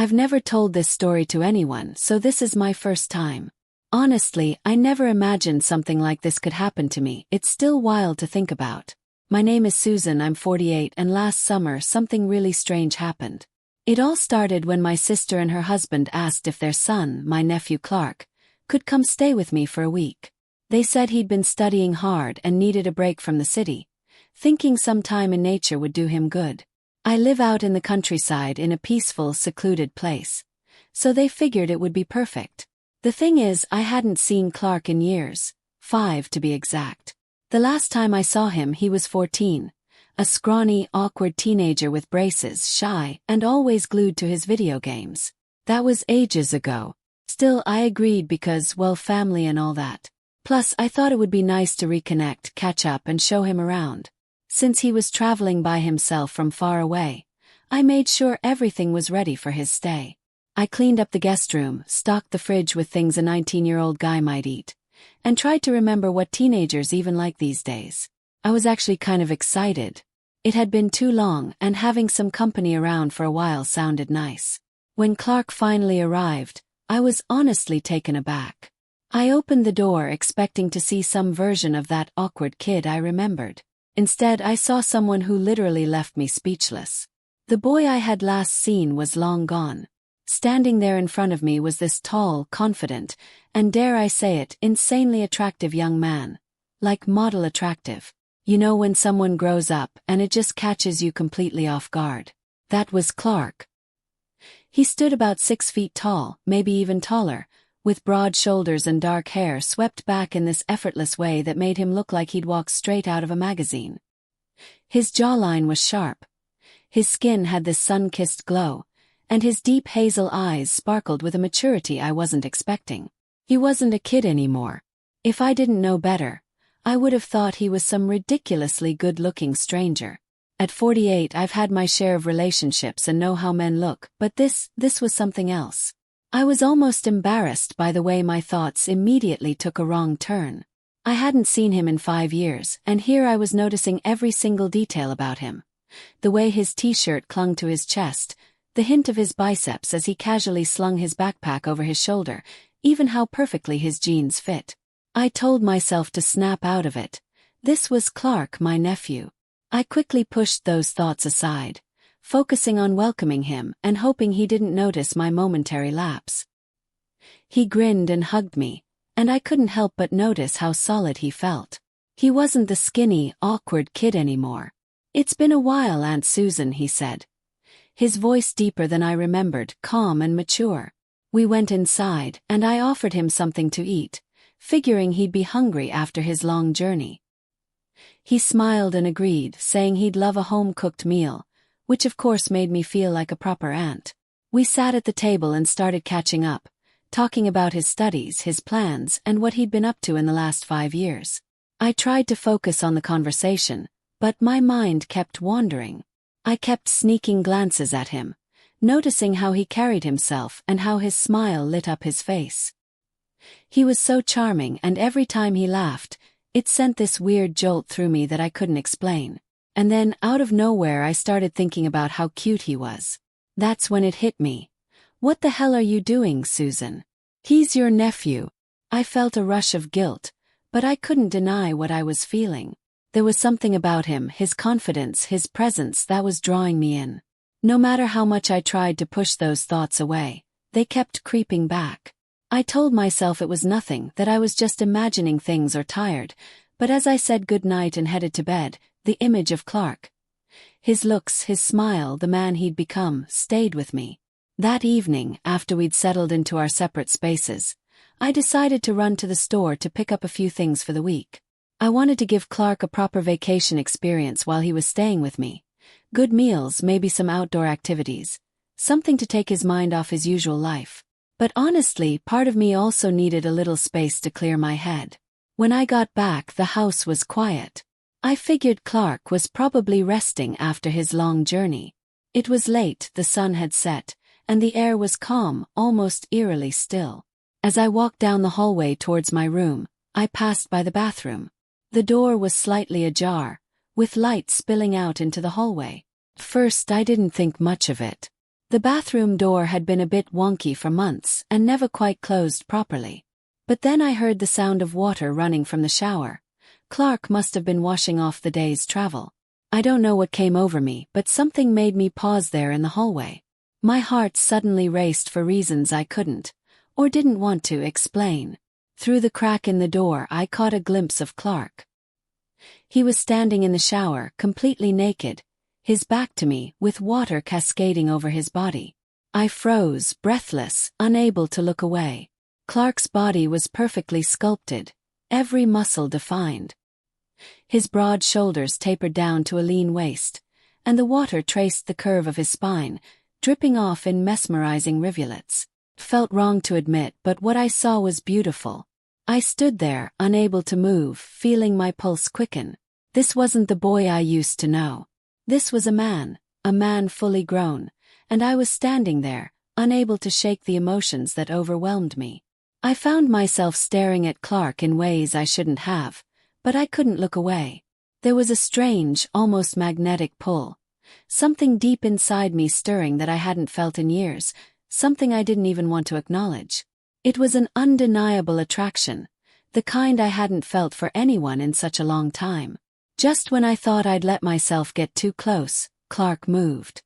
I've never told this story to anyone, so this is my first time. Honestly, I never imagined something like this could happen to me. It's still wild to think about. My name is Susan, I'm 48, and last summer something really strange happened. It all started when my sister and her husband asked if their son, my nephew Clark, could come stay with me for a week. They said he'd been studying hard and needed a break from the city, thinking some time in nature would do him good. I live out in the countryside in a peaceful, secluded place, so they figured it would be perfect. The thing is, I hadn't seen Clark in years, 5 to be exact. The last time I saw him he was 14, a scrawny, awkward teenager with braces, shy, and always glued to his video games. That was ages ago. Still, I agreed because, well, family and all that. Plus, I thought it would be nice to reconnect, catch up and show him around. Since he was traveling by himself from far away, I made sure everything was ready for his stay. I cleaned up the guest room, stocked the fridge with things a 19-year-old guy might eat, and tried to remember what teenagers even like these days. I was actually kind of excited. It had been too long, and having some company around for a while sounded nice. When Clark finally arrived, I was honestly taken aback. I opened the door expecting to see some version of that awkward kid I remembered. Instead, I saw someone who literally left me speechless. The boy I had last seen was long gone. Standing there in front of me was this tall, confident, and dare I say it, insanely attractive young man. Like model attractive. You know when someone grows up and it just catches you completely off guard. That was Clark. He stood about 6 feet tall, maybe even taller, with broad shoulders and dark hair swept back in this effortless way that made him look like he'd walked straight out of a magazine. His jawline was sharp. His skin had this sun-kissed glow, and his deep hazel eyes sparkled with a maturity I wasn't expecting. He wasn't a kid anymore. If I didn't know better, I would have thought he was some ridiculously good-looking stranger. At 48, I've had my share of relationships and know how men look, but this was something else. I was almost embarrassed by the way my thoughts immediately took a wrong turn. I hadn't seen him in 5 years, and here I was noticing every single detail about him. The way his t-shirt clung to his chest, the hint of his biceps as he casually slung his backpack over his shoulder, even how perfectly his jeans fit. I told myself to snap out of it. This was Clark, my nephew. I quickly pushed those thoughts aside, focusing on welcoming him and hoping he didn't notice my momentary lapse. He grinned and hugged me, and I couldn't help but notice how solid he felt. He wasn't the skinny, awkward kid anymore. "It's been a while, Aunt Susan," he said. His voice deeper than I remembered, calm and mature. We went inside, and I offered him something to eat, figuring he'd be hungry after his long journey. He smiled and agreed, saying he'd love a home-cooked meal, which of course made me feel like a proper aunt. We sat at the table and started catching up, talking about his studies, his plans, and what he'd been up to in the last 5 years. I tried to focus on the conversation, but my mind kept wandering. I kept sneaking glances at him, noticing how he carried himself and how his smile lit up his face. He was so charming, and every time he laughed, it sent this weird jolt through me that I couldn't explain. And then, out of nowhere, I started thinking about how cute he was. That's when it hit me. "What the hell are you doing, Susan? He's your nephew." I felt a rush of guilt, but I couldn't deny what I was feeling. There was something about him, his confidence, his presence, that was drawing me in. No matter how much I tried to push those thoughts away, they kept creeping back. I told myself it was nothing, that I was just imagining things or tired, but as I said goodnight and headed to bed, the image of Clark, his looks, his smile, the man he'd become, stayed with me. That evening, after we'd settled into our separate spaces, I decided to run to the store to pick up a few things for the week. I wanted to give Clark a proper vacation experience while he was staying with me. Good meals, maybe some outdoor activities, something to take his mind off his usual life. But honestly, part of me also needed a little space to clear my head. When I got back, the house was quiet. I figured Clark was probably resting after his long journey. It was late, the sun had set, and the air was calm, almost eerily still. As I walked down the hallway towards my room, I passed by the bathroom. The door was slightly ajar, with light spilling out into the hallway. First, I didn't think much of it. The bathroom door had been a bit wonky for months and never quite closed properly. But then I heard the sound of water running from the shower. Clark must have been washing off the day's travel. I don't know what came over me, but something made me pause there in the hallway. My heart suddenly raced for reasons I couldn't, or didn't want to, explain. Through the crack in the door I caught a glimpse of Clark. He was standing in the shower, completely naked, his back to me, with water cascading over his body. I froze, breathless, unable to look away. Clark's body was perfectly sculpted, every muscle defined. His broad shoulders tapered down to a lean waist, and the water traced the curve of his spine, dripping off in mesmerizing rivulets. Felt wrong to admit, but what I saw was beautiful. I stood there, unable to move, feeling my pulse quicken. This wasn't the boy I used to know. This was a man fully grown, and I was standing there, unable to shake the emotions that overwhelmed me. I found myself staring at Clark in ways I shouldn't have, but I couldn't look away. There was a strange, almost magnetic pull. Something deep inside me stirring that I hadn't felt in years, something I didn't even want to acknowledge. It was an undeniable attraction, the kind I hadn't felt for anyone in such a long time. Just when I thought I'd let myself get too close, Clark moved.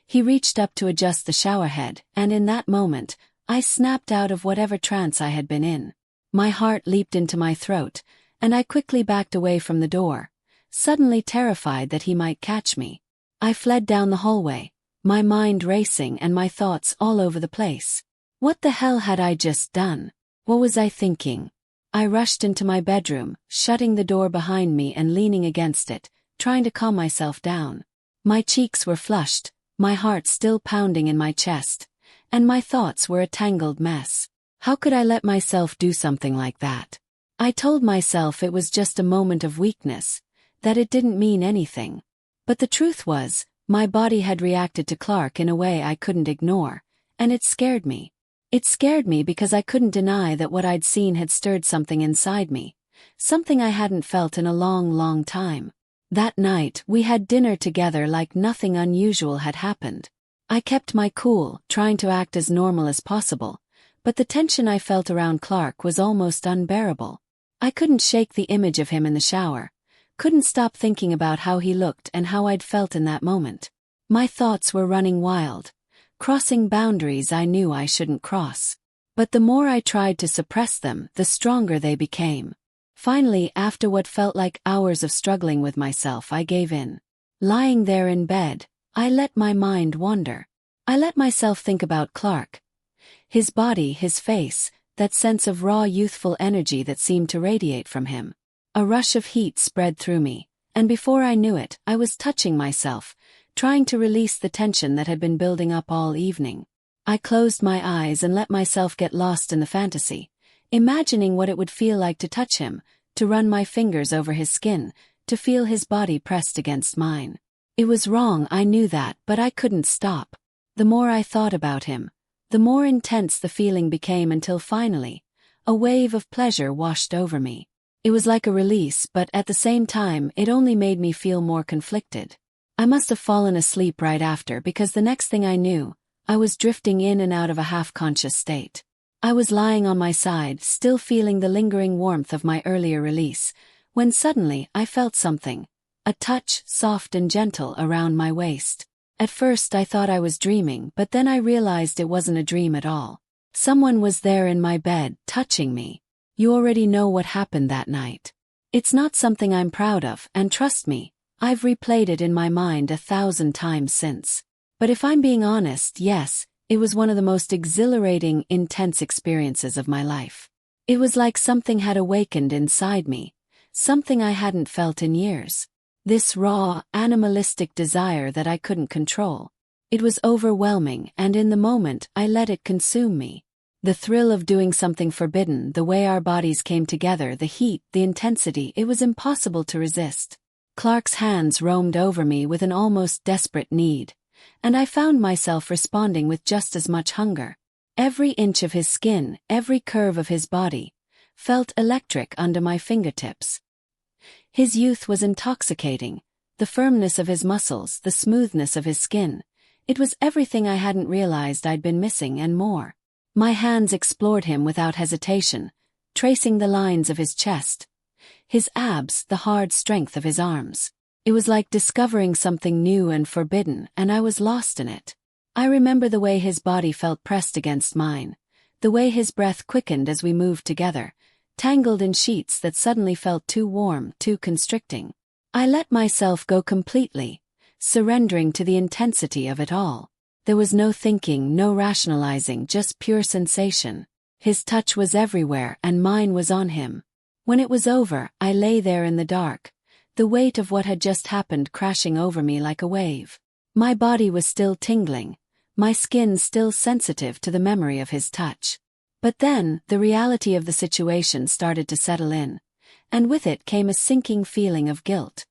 He reached up to adjust the shower head, and in that moment, I snapped out of whatever trance I had been in. My heart leaped into my throat, and I quickly backed away from the door, suddenly terrified that he might catch me. I fled down the hallway, my mind racing and my thoughts all over the place. What the hell had I just done? What was I thinking? I rushed into my bedroom, shutting the door behind me and leaning against it, trying to calm myself down. My cheeks were flushed, my heart still pounding in my chest, and my thoughts were a tangled mess. How could I let myself do something like that? I told myself it was just a moment of weakness, that it didn't mean anything. But the truth was, my body had reacted to Clark in a way I couldn't ignore, and it scared me. It scared me because I couldn't deny that what I'd seen had stirred something inside me, something I hadn't felt in a long, long time. That night, we had dinner together like nothing unusual had happened. I kept my cool, trying to act as normal as possible, but the tension I felt around Clark was almost unbearable. I couldn't shake the image of him in the shower, couldn't stop thinking about how he looked and how I'd felt in that moment. My thoughts were running wild, crossing boundaries I knew I shouldn't cross. But the more I tried to suppress them, the stronger they became. Finally, after what felt like hours of struggling with myself, I gave in. Lying there in bed, I let my mind wander. I let myself think about Clark. His body, his face, that sense of raw youthful energy that seemed to radiate from him. A rush of heat spread through me, and before I knew it, I was touching myself, trying to release the tension that had been building up all evening. I closed my eyes and let myself get lost in the fantasy, imagining what it would feel like to touch him, to run my fingers over his skin, to feel his body pressed against mine. It was wrong, I knew that, but I couldn't stop. The more I thought about him, the more intense the feeling became until finally, a wave of pleasure washed over me. It was like a release, but at the same time it only made me feel more conflicted. I must have fallen asleep right after because the next thing I knew, I was drifting in and out of a half-conscious state. I was lying on my side, still feeling the lingering warmth of my earlier release, when suddenly I felt something. A touch, soft and gentle, around my waist. At first I thought I was dreaming, but then I realized it wasn't a dream at all. Someone was there in my bed, touching me. You already know what happened that night. It's not something I'm proud of, and trust me, I've replayed it in my mind 1,000 times since. But if I'm being honest, yes, it was one of the most exhilarating, intense experiences of my life. It was like something had awakened inside me, something I hadn't felt in years. This raw, animalistic desire that I couldn't control. It was overwhelming, and in the moment, I let it consume me. The thrill of doing something forbidden, the way our bodies came together, the heat, the intensity, it was impossible to resist. Clark's hands roamed over me with an almost desperate need, and I found myself responding with just as much hunger. Every inch of his skin, every curve of his body, felt electric under my fingertips. His youth was intoxicating, the firmness of his muscles, the smoothness of his skin. It was everything I hadn't realized I'd been missing and more. My hands explored him without hesitation, tracing the lines of his chest, his abs, the hard strength of his arms. It was like discovering something new and forbidden, and I was lost in it. I remember the way his body felt pressed against mine, the way his breath quickened as we moved together, tangled in sheets that suddenly felt too warm, too constricting. I let myself go completely, surrendering to the intensity of it all. There was no thinking, no rationalizing, just pure sensation. His touch was everywhere, and mine was on him. When it was over, I lay there in the dark, the weight of what had just happened crashing over me like a wave. My body was still tingling, my skin still sensitive to the memory of his touch. But then, the reality of the situation started to settle in, and with it came a sinking feeling of guilt.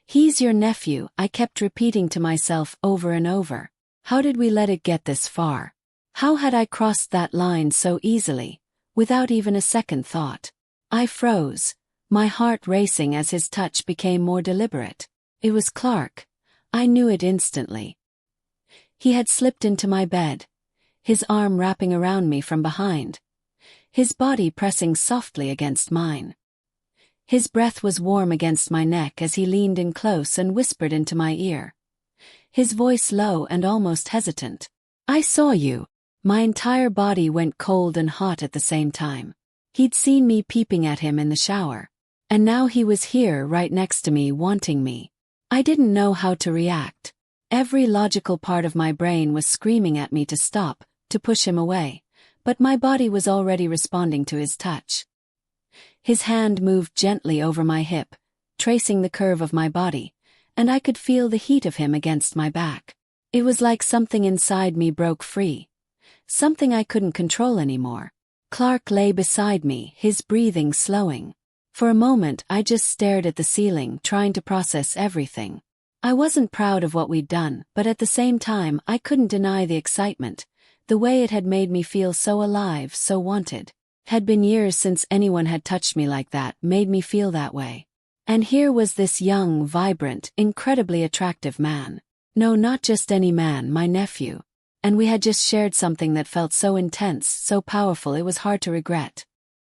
"He's your nephew," I kept repeating to myself over and over. How did we let it get this far? How had I crossed that line so easily, without even a second thought? I froze, my heart racing as his touch became more deliberate. It was Clark. I knew it instantly. He had slipped into my bed, his arm wrapping around me from behind, his body pressing softly against mine. His breath was warm against my neck as he leaned in close and whispered into my ear, his voice low and almost hesitant. "I saw you." My entire body went cold and hot at the same time. He'd seen me peeping at him in the shower, and now he was here right next to me wanting me. I didn't know how to react. Every logical part of my brain was screaming at me to stop, to push him away, but my body was already responding to his touch. His hand moved gently over my hip, tracing the curve of my body, and I could feel the heat of him against my back. It was like something inside me broke free, something I couldn't control anymore. Clark lay beside me, his breathing slowing. For a moment I just stared at the ceiling, trying to process everything. I wasn't proud of what we'd done, but at the same time I couldn't deny the excitement, the way it had made me feel so alive, so wanted. It had been years since anyone had touched me like that, made me feel that way. And here was this young, vibrant, incredibly attractive man. No, not just any man, my nephew. And we had just shared something that felt so intense, so powerful it was hard to regret.